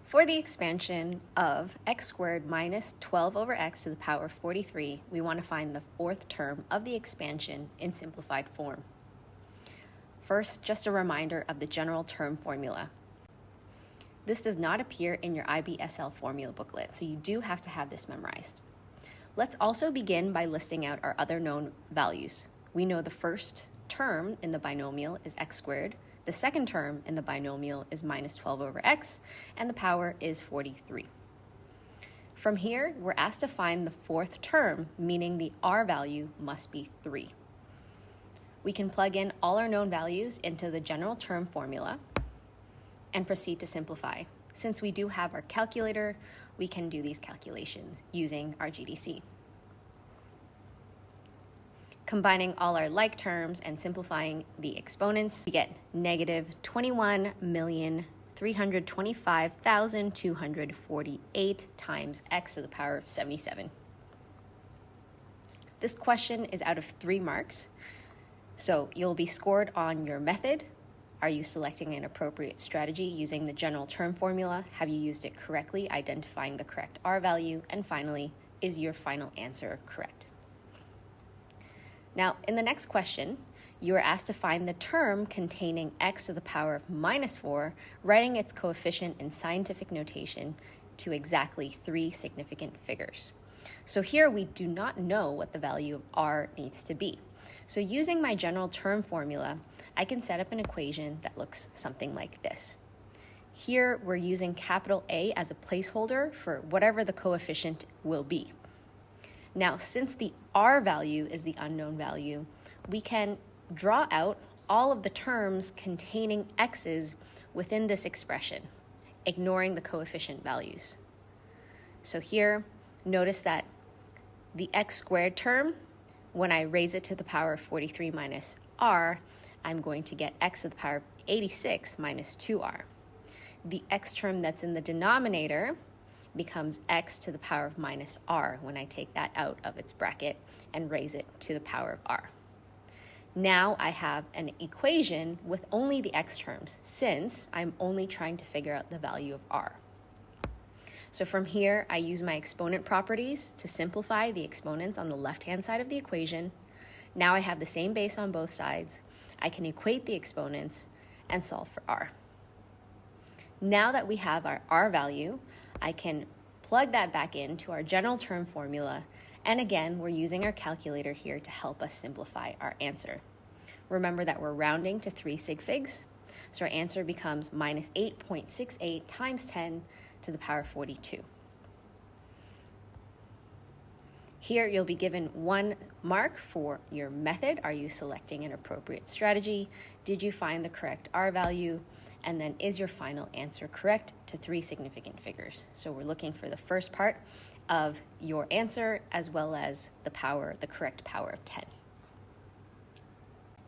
For the expansion of x squared minus 12 over x to the power 43, we want to find the fourth term of the expansion in simplified form. First, just a reminder of the general term formula. This does not appear in your IBSL formula booklet, so you do have to have this memorized. Let's also begin by listing out our other known values. We know the first term in the binomial is x squared, the second term in the binomial is minus 12 over x, and the power is 43. From here, we're asked to find the fourth term, meaning the r value must be 3. We can plug in all our known values into the general term formula and proceed to simplify. Since we do have our calculator, we can do these calculations using our GDC. Combining all our like terms and simplifying the exponents, we get negative 21,325,248 times x to the power of 77. This question is out of 3 marks, so you'll be scored on your method. Are you selecting an appropriate strategy using the general term formula? Have you used it correctly, identifying the correct r value? And finally, is your final answer correct? Now, in the next question, you are asked to find the term containing x to the power of minus 4, writing its coefficient in scientific notation to exactly 3 significant figures. So here we do not know what the value of r needs to be. So using my general term formula, I can set up an equation that looks something like this. Here we're using capital A as a placeholder for whatever the coefficient will be. Now, since the r value is the unknown value, we can draw out all of the terms containing x's within this expression, ignoring the coefficient values. So here, notice that the x squared term, when I raise it to the power of 43 minus r, I'm going to get x to the power of 86 minus 2r. The x term that's in the denominator becomes x to the power of minus r when I take that out of its bracket and raise it to the power of r. Now I have an equation with only the x terms, since I'm only trying to figure out the value of r. So from here, I use my exponent properties to simplify the exponents on the left-hand side of the equation. Now I have the same base on both sides. I can equate the exponents and solve for r. Now that we have our r value, I can plug that back into our general term formula, and again, we're using our calculator here to help us simplify our answer. Remember that we're rounding to 3 sig figs, so our answer becomes minus 8.68 times 10 to the power 42. Here you'll be given 1 mark for your method. Are you selecting an appropriate strategy? Did you find the correct r value? And then is your final answer correct to 3 significant figures? So we're looking for the first part of your answer as well as the correct power of 10.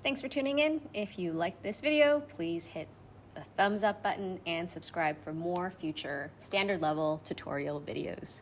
Thanks for tuning in. If you liked this video, please hit the thumbs up button and subscribe for more future standard level tutorial videos.